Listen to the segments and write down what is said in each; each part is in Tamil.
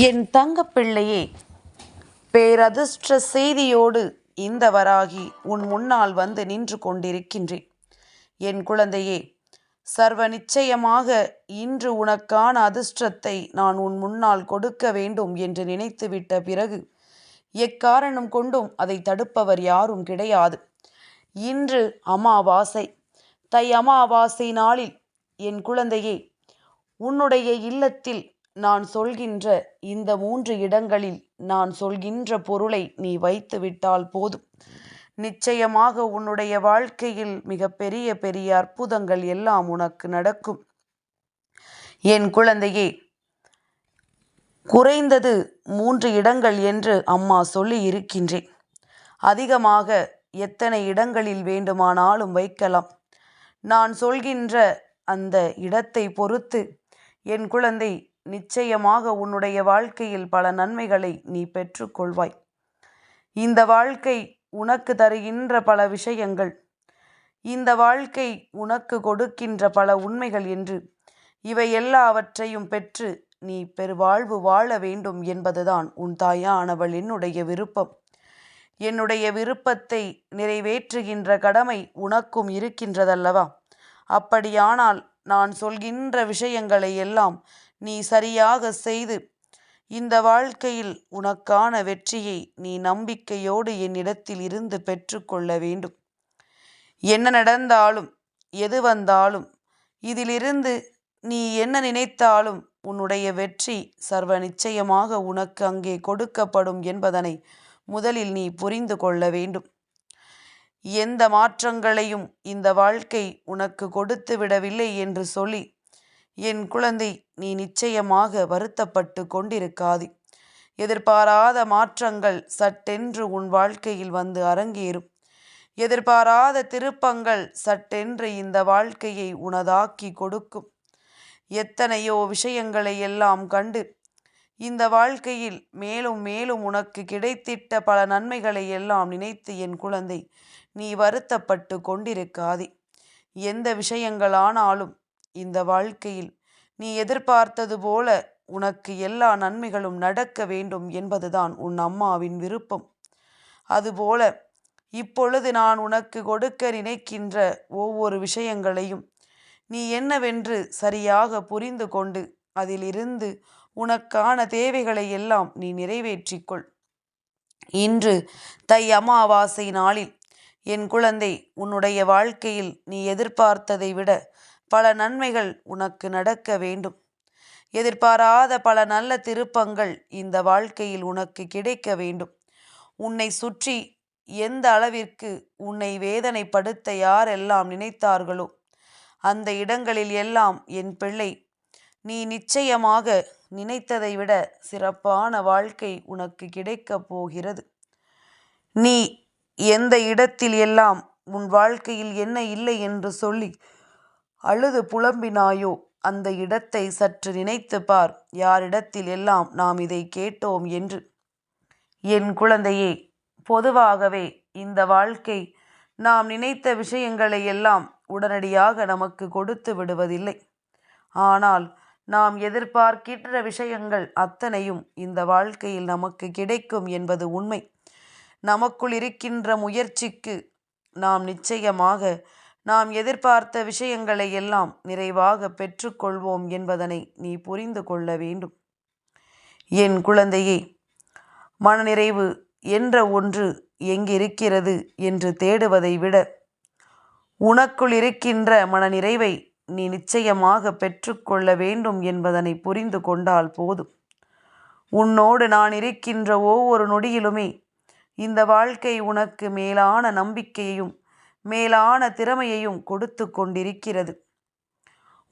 என் தங்கப்பிள்ளையே, பேரதிர்ஷ்ட செய்தியோடு இந்த வராகி உன் முன்னால் வந்து நின்று கொண்டிருக்கின்றேன். என் குழந்தையே, சர்வ நிச்சயமாக இன்று உனக்கான அதிர்ஷ்டத்தை நான் உன் முன்னால் கொடுக்க வேண்டும் என்று நினைத்துவிட்ட பிறகு எக்காரணம் கொண்டும் அதை தடுப்பவர் யாரும் கிடையாது. இன்று அமாவாசை. தை அமாவாசை நாளில் என் குழந்தையே, உன்னுடைய இல்லத்தில் நான் சொல்கின்ற இந்த 3 இடங்களில் நான் சொல்கின்ற பொருளை நீ வைத்து விட்டால் போதும். நிச்சயமாக உன்னுடைய வாழ்க்கையில் மிக பெரிய பெரிய அற்புதங்கள் எல்லாம் உனக்கு நடக்கும். என் குழந்தையே, குறைந்தது 3 இடங்கள் என்று அம்மா சொல்லி இருக்கின்றேன். அதிகமாக எத்தனை இடங்களில் வேண்டுமானாலும் வைக்கலாம். நான் சொல்கின்ற அந்த இடத்தை பொறுத்து என் குழந்தை, நிச்சயமாக உன்னுடைய வாழ்க்கையில் பல நன்மைகளை நீ பெற்றுக்கொள்வாய். இந்த வாழ்க்கை உனக்கு தருகின்ற பல விஷயங்கள், இந்த வாழ்க்கை உனக்கு கொடுக்கின்ற பல உண்மைகள் என்று இவை எல்லாவற்றையும் பெற்று நீ பெருவாழ்வு வாழ வேண்டும் என்பதுதான் உன் தாயானவள் என்னுடைய விருப்பம். என்னுடைய விருப்பத்தை நிறைவேற்றுகின்ற கடமை உனக்கும் இருக்கின்றதல்லவா? அப்படியானால் நான் சொல்கின்ற விஷயங்களை எல்லாம் நீ சரியாக செய்து இந்த வாழ்க்கையில் உனக்கான வெற்றியை நீ நம்பிக்கையோடு என்னிடத்தில் இருந்து பெற்றுக்கொள்ள வேண்டும். என்ன நடந்தாலும் எது வந்தாலும் இதிலிருந்து நீ என்ன நினைத்தாலும் உன்னுடைய வெற்றி சர்வ நிச்சயமாக உனக்கு அங்கே கொடுக்கப்படும் என்பதனை முதலில் நீ புரிந்து கொள்ள வேண்டும். எந்த மாற்றங்களையும் இந்த வாழ்க்கை உனக்கு கொடுத்து விடவில்லை என்று சொல்லி என் குழந்தை, நீ நிச்சயமாக வருத்தப்பட்டு கொண்டிருக்காதே. எதிர்பாராத மாற்றங்கள் சட்டென்று உன் வாழ்க்கையில் வந்து அரங்கேறும். எதிர்பாராத திருப்பங்கள் சட்டென்று இந்த வாழ்க்கையை உனதாக்கி கொடுக்கும். எத்தனையோ விஷயங்களை எல்லாம் கண்டு இந்த வாழ்க்கையில் மேலும் மேலும் உனக்கு கிடைத்திட்ட பல நன்மைகளை எல்லாம் நினைத்து என் குழந்தை, நீ வருத்தப்பட்டு கொண்டிருக்காதே. எந்த விஷயங்களானாலும் இந்த வாழ்க்கையில் நீ எதிர்பார்த்தது போல உனக்கு எல்லா நன்மைகளும் நடக்க வேண்டும் என்பதுதான் உன் அம்மாவின் விருப்பம். அதுபோல இப்பொழுது நான் உனக்கு கொடுக்க நினைக்கின்ற ஒவ்வொரு விஷயங்களையும் நீ என்னவென்று சரியாக புரிந்து கொண்டு அதிலிருந்து உனக்கான தேவைகளை எல்லாம் நீ நிறைவேற்றிக்கொள். இன்று தை அமாவாசை நாளில் என் குழந்தை, உன்னுடைய வாழ்க்கையில் நீ எதிர்பார்த்ததை விட பல நன்மைகள் உனக்கு நடக்க வேண்டும். எதிர்பாராத பல நல்ல திருப்பங்கள் இந்த வாழ்க்கையில் உனக்கு கிடைக்க வேண்டும். உன்னை சுற்றி எந்த அளவிற்கு உன்னை வேதனைப்படுத்த யாரெல்லாம் நினைத்தார்களோ அந்த இடங்களில் எல்லாம் என் பிள்ளை, நீ நிச்சயமாக நினைத்ததை விட சிறப்பான வாழ்க்கை உனக்கு கிடைக்கப் போகிறது. நீ எந்த இடத்தில் எல்லாம் உன் வாழ்க்கையில் என்ன இல்லை என்று சொல்லி அழுது புலம்பினாயோ அந்த இடத்தை சற்று நினைத்து பார். யாரிடத்தில் எல்லாம் நாம் இதை கேட்டோம் என்று. என் குழந்தையே, பொதுவாகவே இந்த வாழ்க்கை நாம் நினைத்த விஷயங்களை எல்லாம் உடனடியாக நமக்கு கொடுத்து விடுவதில்லை. ஆனால் நாம் எதிர்பார்க்கின்ற விஷயங்கள் அத்தனையும் இந்த வாழ்க்கையில் நமக்கு கிடைக்கும் என்பது உண்மை. நமக்குள் இருக்கின்ற முயற்சிக்கு நாம் நிச்சயமாக நாம் எதிர்பார்த்த விஷயங்களை எல்லாம் நிறைவாக பெற்றுக்கொள்வோம் என்பதனை நீ புரிந்து கொள்ள வேண்டும். என் குழந்தையே, மனநிறைவு என்ற ஒன்று எங்கிருக்கிறது என்று தேடுவதை விட உனக்குள் இருக்கின்ற மனநிறைவை நீ நிச்சயமாக பெற்றுக்கொள்ள வேண்டும் என்பதனை புரிந்து கொண்டால் போதும். உன்னோடு நான் இருக்கின்ற ஒவ்வொரு நொடியிலுமே இந்த வாழ்க்கை உனக்கு மேலான நம்பிக்கையையும் மேலான திறமையையும் கொடுத்து கொண்டிருக்கிறது.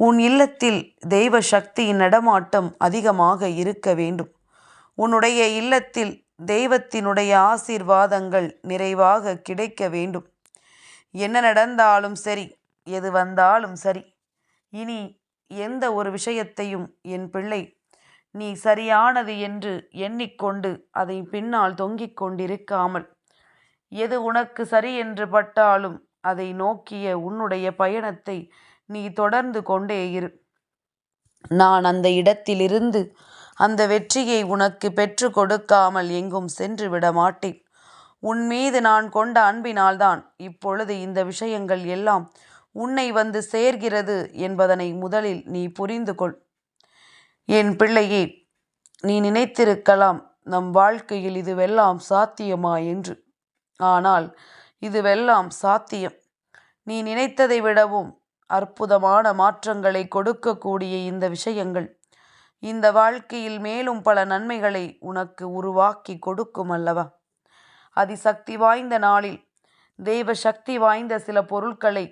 உன் இல்லத்தில் தெய்வ சக்தியின் நடமாட்டம் அதிகமாக இருக்க வேண்டும். உன்னுடைய இல்லத்தில் தெய்வத்தினுடைய ஆசீர்வாதங்கள் நிறைவாக கிடைக்க வேண்டும். என்ன நடந்தாலும் சரி, எது வந்தாலும் சரி, இனி எந்த ஒரு விஷயத்தையும் என் பிள்ளை நீ சரியானது என்று எண்ணிக்கொண்டு அதை பின்னால் தொங்கிக் கொண்டிருக்காமல், எது உனக்கு சரி என்று பட்டாலும் அதை நோக்கிய உன்னுடைய பயணத்தை நீ தொடர்ந்து கொண்டே இரு. நான் அந்த இடத்திலிருந்து அந்த வெற்றியை உனக்கு பெற்று கொடுக்காமல் எங்கும் சென்று விட மாட்டேன். உன் மீது நான் கொண்ட அன்பினால்தான் இப்பொழுது இந்த விஷயங்கள் எல்லாம் உன்னை வந்து சேர்கிறது என்பதனை முதலில் நீ புரிந்து கொள். என் பிள்ளையே, நீ நினைத்திருக்கலாம் நம் வாழ்க்கையில் இதுவெல்லாம் சாத்தியமா என்று. ஆனால் இதுவெல்லாம் சாத்தியம். நீ நினைத்ததை விடவும் அற்புதமான மாற்றங்களை கொடுக்கக்கூடிய இந்த விஷயங்கள் இந்த வாழ்க்கையில் மேலும் பல நன்மைகளை உனக்கு உருவாக்கி கொடுக்கும் அல்லவா? அதிசக்தி வாய்ந்த நாளில் தெய்வ சக்தி வாய்ந்த சில பொருட்களை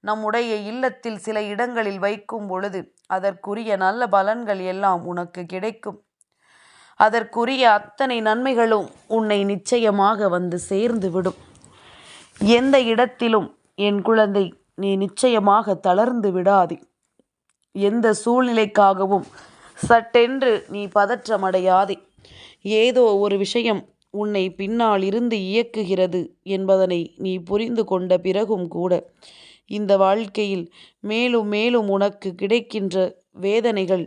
நம்முடைய இல்லத்தில் சில இடங்களில் வைக்கும் பொழுது அதற்குரிய நல்ல பலன்கள் எல்லாம் உனக்கு கிடைக்கும். அதற்குரிய அத்தனை நன்மைகளும் உன்னை நிச்சயமாக வந்து சேர்ந்து விடும். எந்த இடத்திலும் என் குழந்தை நீ நிச்சயமாக தளர்ந்து விடாதே. எந்த சூழ்நிலைக்காகவும் சட்டென்று நீ பதற்றமடையாதே. ஏதோ ஒரு விஷயம் உன்னை பின்னால் இருந்து இயக்குகிறது என்பதனை நீ புரிந்து கொண்ட பிறகும் கூட இந்த வாழ்க்கையில் மேலும் மேலும் உனக்கு கிடைக்கின்ற வேதனைகள்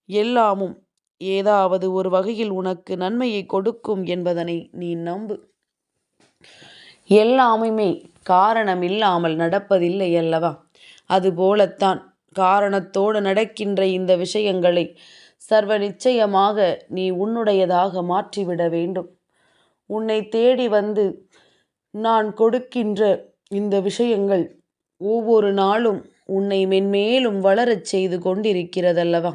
எல்லாமும் ஏதாவது ஒரு வகையில் உனக்கு நன்மையை கொடுக்கும் என்பதனை நீ நம்பு. எல்லாமுமே காரணமில்லாமல் நடப்பதில்லை அல்லவா? அதுபோலத்தான் காரணத்தோடு நடக்கின்ற இந்த விஷயங்களை சர்வ நிச்சயமாக நீ உன்னுடையதாக மாற்றிவிட வேண்டும். உன்னை தேடி வந்து நான் கொடுக்கின்ற இந்த விஷயங்கள் ஒவ்வொரு நாளும் உன்னை மென்மேலும் வளரச் செய்து கொண்டிருக்கிறதல்லவா?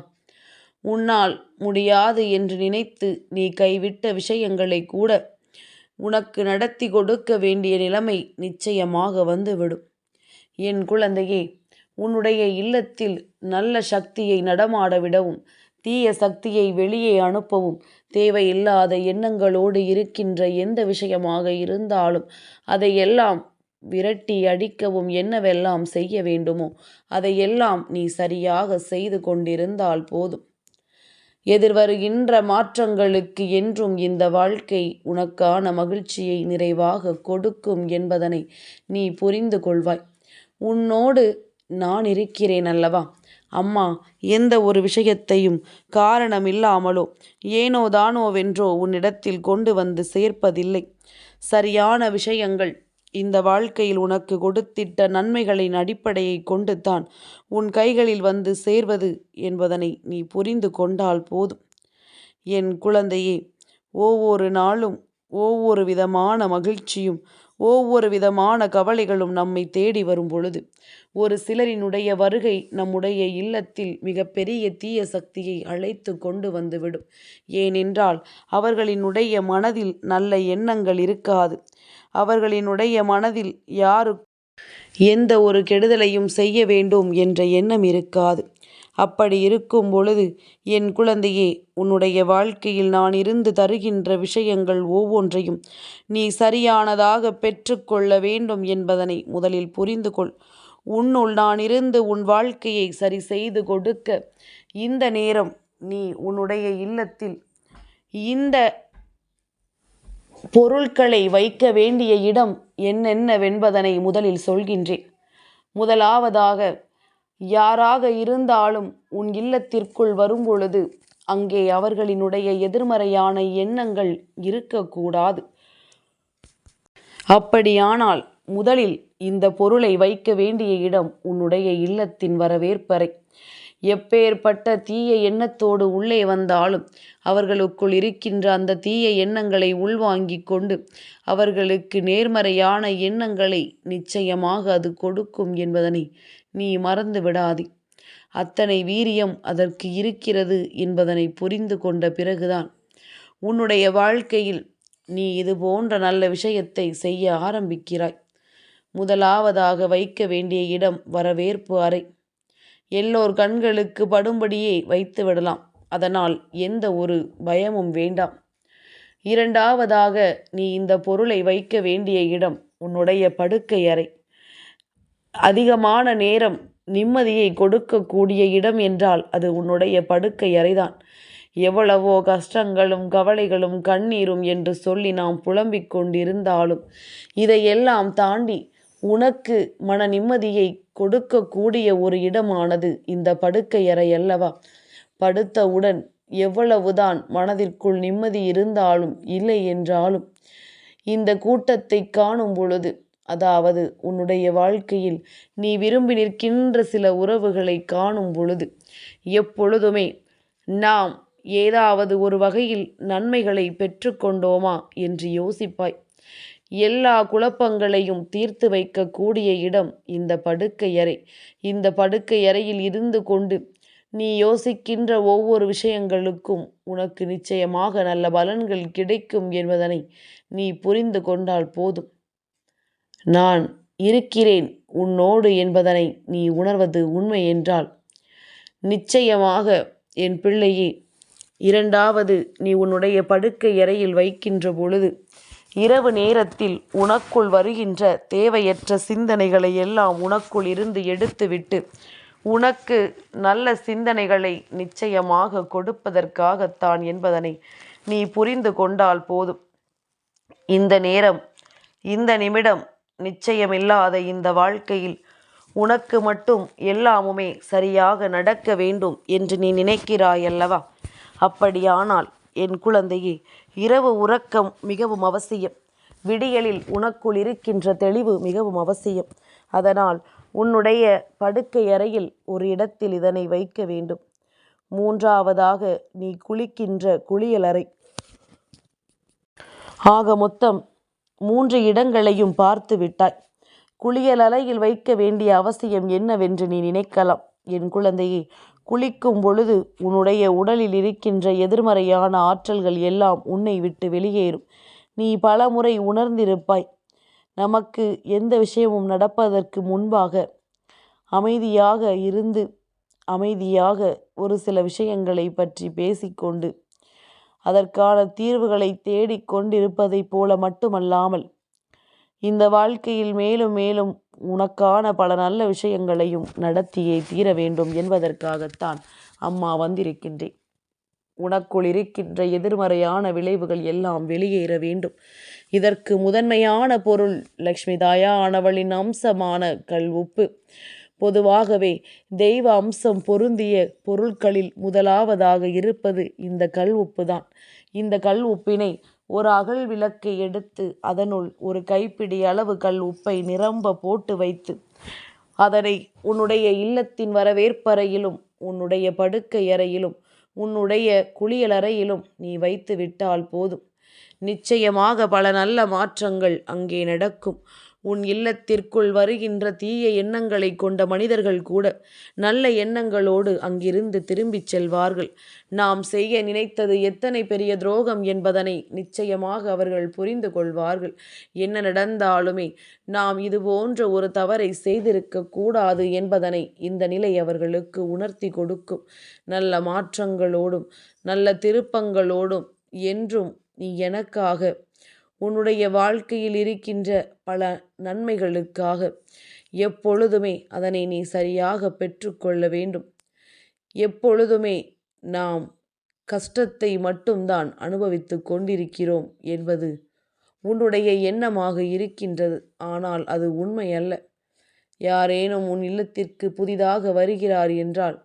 உன்னால் முடியாது என்று நினைத்து நீ கைவிட்ட விஷயங்களை கூட உனக்கு நடத்தி கொடுக்க வேண்டிய நிலைமை நிச்சயமாக வந்துவிடும். என் குழந்தையே, உன்னுடைய இல்லத்தில் நல்ல சக்தியை நடமாட விடவும் தீய சக்தியை வெளியே அனுப்பவும் தேவையில்லாத எண்ணங்களோடு இருக்கின்ற எந்த விஷயமாக இருந்தாலும் அதையெல்லாம் விரட்டி அடிக்கவும் என்னவெல்லாம் செய்ய வேண்டுமோ அதையெல்லாம் நீ சரியாக செய்து கொண்டிருந்தால் போதும். எதிர்வருகின்ற மாற்றங்களுக்கு என்றும் இந்த வாழ்க்கை உனக்கான மகிழ்ச்சியை நிறைவாக கொடுக்கும் என்பதனை நீ புரிந்து கொள்வாய். உன்னோடு நான் இருக்கிறேன் அல்லவா? அம்மா எந்த ஒரு விஷயத்தையும் காரணமில்லாமலோ ஏனோ தானோவென்றோ உன்னிடத்தில் கொண்டு வந்து சேர்ப்பதில்லை. சரியான விஷயங்கள் இந்த வாழ்க்கையில் உனக்கு கொடுத்திட்ட நன்மைகளின் அடிப்படையை கொண்டு தான் உன் கைகளில் வந்து சேர்வது என்பதனை நீ புரிந்து கொண்டால் போதும். என் குழந்தையே, ஒவ்வொரு நாளும் ஒவ்வொரு விதமான மகிழ்ச்சியும் ஒவ்வொரு விதமான கவலைகளும் நம்மை தேடி வரும் பொழுது ஒரு சிலரினுடைய வருகை நம்முடைய இல்லத்தில் மிகப்பெரிய தீய சக்தியை அழைத்து கொண்டு வந்துவிடும். ஏனென்றால் அவர்களினுடைய மனதில் நல்ல எண்ணங்கள் இருக்காது. அவர்களினுடைய மனதில் யாரு எந்த ஒரு கெடுதலையும் செய்ய வேண்டும் என்ற எண்ணம் இருக்காது. அப்படி இருக்கும் பொழுது என் குழந்தையே, உன்னுடைய வாழ்க்கையில் நான் இருந்து தருகின்ற விஷயங்கள் ஒவ்வொன்றையும் நீ சரியானதாக பெற்றுக்கொள்ள வேண்டும் என்பதனை முதலில் புரிந்து கொள். உன்னுள் நான் இருந்து உன் வாழ்க்கையை சரி செய்து கொடுக்க இந்த நேரம் நீ உன்னுடைய இல்லத்தில் இந்த பொருட்களை வைக்க வேண்டிய இடம் என்னென்னவென்பதனை முதலில் சொல்கின்றேன். முதலாவதாக, யாராக இருந்தாலும் உன் இல்லத்திற்குள் வரும்பொழுது அங்கே அவர்களினுடைய எதிர்மறையான எண்ணங்கள் இருக்கக்கூடாது. அப்படியானால் முதலில் இந்த பொருளை வைக்க வேண்டிய இடம் உன்னுடைய இல்லத்தின் வரவேற்பறை. எப்பேற்பட்ட தீய எண்ணத்தோடு உள்ளே வந்தாலும் அவர்களுக்குள் இருக்கின்ற அந்த தீய எண்ணங்களை உள்வாங்கிக் கொண்டு அவர்களுக்கு நேர்மறையான எண்ணங்களை நிச்சயமாக அது கொடுக்கும் என்பதனை நீ மறந்து விடாதே. அத்தனை வீரியம் அதற்கு இருக்கிறது என்பதனை புரிந்து கொண்ட பிறகுதான் உன்னுடைய வாழ்க்கையில் நீ இது போன்ற நல்ல விஷயத்தை செய்ய ஆரம்பிக்கிறாய். முதலாவதாக வைக்க வேண்டிய இடம் வரவேற்பு அறை. எல்லோர் கண்களுக்கு படும்படியே வைத்து விடலாம். அதனால் எந்த ஒரு பயமும் வேண்டாம். இரண்டாவதாக, நீ இந்த பொருளை வைக்க வேண்டிய இடம் உன்னுடைய படுக்கை அறை. அதிகமான நேரம் நிம்மதியை கொடுக்கக்கூடிய இடம் என்றால் அது உன்னுடைய படுக்கை அறைதான். எவ்வளவோ கஷ்டங்களும் கவலைகளும் கண்ணீரும் என்று சொல்லி நாம் புலம்பிக் கொண்டிருந்தாலும் இதையெல்லாம் தாண்டி உனக்கு மன நிம்மதியை கொடுக்கக்கூடிய ஒரு இடமானது இந்த படுக்கை அறை அல்லவா? படுத்தவுடன் எவ்வளவுதான் மனதிற்குள் நிம்மதி இருந்தாலும் இல்லை என்றாலும் இந்த கூட்டத்தை காணும் பொழுது, அதாவது உன்னுடைய வாழ்க்கையில் நீ விரும்பி நிற்கின்ற சில உறவுகளை காணும் பொழுது எப்பொழுதுமே நாம் ஏதாவது ஒரு வகையில் நன்மைகளை பெற்றுக்கொண்டோமா என்று யோசிப்பாய். எல்லா குழப்பங்களையும் தீர்த்து வைக்கக்கூடிய இடம் இந்த படுக்கையறை. இந்த படுக்கையறையில் இருந்து கொண்டு நீ யோசிக்கின்ற ஒவ்வொரு விஷயங்களுக்கும் உனக்கு நிச்சயமாக நல்ல பலன்கள் கிடைக்கும் என்பதனை நீ புரிந்து கொண்டால் போதும். நான் இருக்கிறேன் உன்னோடு என்பதனை நீ உணர்வது உண்மை என்றால் நிச்சயமாக என் பிள்ளையே, இரண்டாவது நீ உன்னுடைய படுக்கை அறையில் வைக்கின்ற பொழுது இரவு நேரத்தில் உனக்குள் வருகின்ற தேவையற்ற சிந்தனைகளை எல்லாம் உனக்குள் இருந்து எடுத்துவிட்டு உனக்கு நல்ல சிந்தனைகளை நிச்சயமாக கொடுப்பதற்காகத்தான் என்பதனை நீ புரிந்து கொண்டால் போதும். இந்த நேரம், இந்த நிமிடம் நிச்சயமில்லாத இந்த வாழ்க்கையில் உனக்கு மட்டும் எல்லாமுமே சரியாக நடக்க வேண்டும் என்று நீ நினைக்கிறாய் அல்லவா? அப்படியானால் என் குழந்தையே, இரவு உறக்கம் மிகவும் அவசியம். விடியலில் உனக்குள் இருக்கின்ற தெளிவு மிகவும் அவசியம். அதனால் உன்னுடைய படுக்கை அறையில் ஒரு இடத்தில் இதனை வைக்க வேண்டும். மூன்றாவதாக நீ குளிக்கின்ற குளியலறை. ஆக மொத்தம் 3 இடங்களையும் பார்த்து விட்டாய். குளியலறையில் வைக்க வேண்டிய அவசியம் என்னவென்று நீ நினைக்கலாம். என் குழந்தையே, குளிக்கும் பொழுது உன்னுடைய உடலில் இருக்கின்ற எதிர்மறையான ஆற்றல்கள் எல்லாம் உன்னை விட்டு வெளியேறும். நீ பல முறை உணர்ந்திருப்பாய். நமக்கு எந்த விஷயமும் நடப்பதற்கு முன்பாக அமைதியாக இருந்து அமைதியாக ஒரு சில விஷயங்களை பற்றி பேசிக்கொண்டு அதற்கான தீர்வுகளை தேடிக்கொண்டிருப்பதைப் போல மட்டுமல்லாமல் இந்த வாழ்க்கையில் மேலும் மேலும் உனக்கான பல நல்ல விஷயங்களையும் நடத்தியே தீர வேண்டும் என்பதற்காகத்தான் அம்மா வந்திருக்கின்றேன். உனக்குள் இருக்கின்ற எதிர்மறையான விளைவுகள் எல்லாம் வெளியேற வேண்டும். இதற்கு முதன்மையான பொருள் லக்ஷ்மி தாயானவளின் அம்சமான கல் உப்பு. பொதுவாகவே தெய்வ அம்சம் பொருந்திய பொருட்களில் முதலாவதாக இருப்பது இந்த கல் உப்பு தான். இந்த கல் உப்பினை ஒரு அகல் விளக்கை எடுத்து அதனுள் ஒரு கைப்பிடி அளவு கல் உப்பை நிரம்ப போட்டு வைத்து அதனை உன்னுடைய இல்லத்தின் வரவேற்பறையிலும் உன்னுடைய படுக்கை அறையிலும் உன்னுடைய குளியலறையிலும் நீ வைத்து விட்டால் போதும். நிச்சயமாக பல நல்ல மாற்றங்கள் அங்கே நடக்கும். உன் இல்லத்திற்குள் வருகின்ற தீய எண்ணங்களை கொண்ட மனிதர்கள் கூட நல்ல எண்ணங்களோடு அங்கிருந்து திரும்பிச் செல்வார்கள். நாம் செய்ய நினைத்தது எத்தனை பெரிய துரோகம் என்பதனை நிச்சயமாக அவர்கள் புரிந்து கொள்வார்கள். என்ன நடந்தாலுமே நாம் இது போன்ற ஒரு தவறை செய்திருக்க கூடாது என்பதனை இந்த நிலை அவர்களுக்கு உணர்த்தி கொடுக்கும். நல்ல மாற்றங்களோடும் நல்ல திருப்பங்களோடும் என்றும் நீ எனக்காக உன்னுடைய வாழ்க்கையில் இருக்கின்ற பல நன்மைகளுக்காக எப்பொழுதுமே அதனை நீ சரியாக பெற்றுக்கொள்ள வேண்டும். எப்பொழுதுமே நாம் கஷ்டத்தை மட்டும்தான் அனுபவித்து கொண்டிருக்கிறோம் என்பது உன்னுடைய எண்ணமாக இருக்கின்றது. ஆனால் அது உண்மை அல்ல. யாரேனும் உன் இல்லத்திற்கு புதிதாக வருகிறார் என்றால்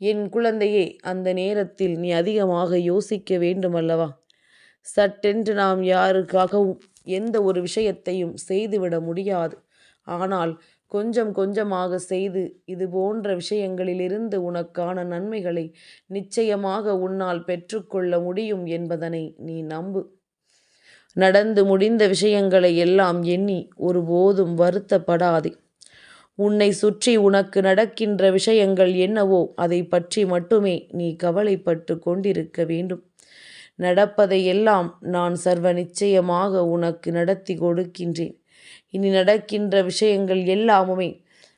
என் குழந்தையே, அந்த நேரத்தில் நீ அதிகமாக யோசிக்க வேண்டும் அல்லவா? சட்டென்று நாம் யாருக்காகவும் எந்த ஒரு விஷயத்தையும் செய்துவிட முடியாது. ஆனால் கொஞ்சம் கொஞ்சமாக செய்து இது போன்ற விஷயங்களிலிருந்து உனக்கான நன்மைகளை நிச்சயமாக உன்னால் பெற்றுக்கொள்ள முடியும் என்பதனை நீ நம்பு. நடந்து முடிந்த விஷயங்களை எல்லாம் எண்ணி ஒருபோதும் வருத்தப்படாதே. உன்னை சுற்றி உனக்கு நடக்கின்ற விஷயங்கள் என்னவோ அதை பற்றி மட்டுமே நீ கவலைப்பட்டு கொண்டிருக்க வேண்டும். நடப்பதை எல்லாம் நான் சர்வ நிச்சயமாக உனக்கு நடத்தி கொடுக்கின்றேன். இனி நடக்கின்ற விஷயங்கள் எல்லாமுமே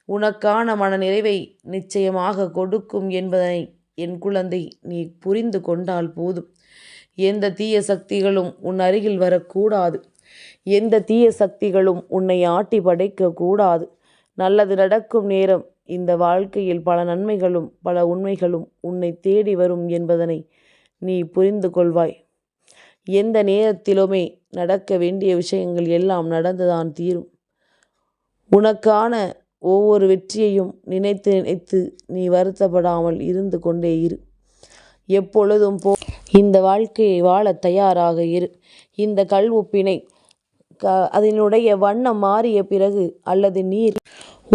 உனக்கான மன நிறைவை நிச்சயமாக கொடுக்கும் என்பதனை என் குழந்தை நீ புரிந்து கொண்டால் போதும். எந்த தீய சக்திகளும் உன் அருகில் வரக்கூடாது. எந்த தீய சக்திகளும் உன்னை ஆட்டி படைக்க கூடாது. நல்லது நடக்கும் நேரம் இந்த வாழ்க்கையில் பல நன்மைகளும் பல உண்மைகளும் உன்னை தேடி வரும் என்பதனை நீ புரிந்து கொள்வாய். எந்த நேரத்திலுமே நடக்க வேண்டிய விஷயங்கள் எல்லாம் நடந்துதான் தீரும். உனக்கான ஒவ்வொரு வெற்றியையும் நினைத்து நினைத்து நீ வருத்தப்படாமல் இருந்து கொண்டே இரு. எப்பொழுதும் இந்த வாழ்க்கையை வாழ தயாராக இரு. இந்த கல்உப்பினை அதனுடைய வண்ணம் மாறிய பிறகு அல்லது நீர்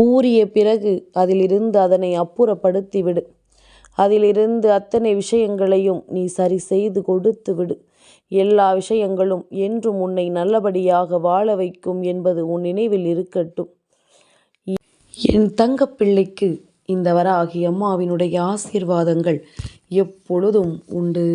ஊறிய பிறகு அதிலிருந்து அதனை அப்புறப்படுத்தி விடு. அதிலிருந்து அத்தனை விஷயங்களையும் நீ சரி செய்து கொடுத்து விடு. எல்லா விஷயங்களும் என்றும் உன்னை நல்லபடியாக வாழ வைக்கும் என்பது உன் நினைவில் இருக்கட்டும். என் தங்கப்பிள்ளைக்கு இந்த வராகி அம்மாவினுடைய ஆசீர்வாதங்கள் எப்பொழுதும் உண்டு.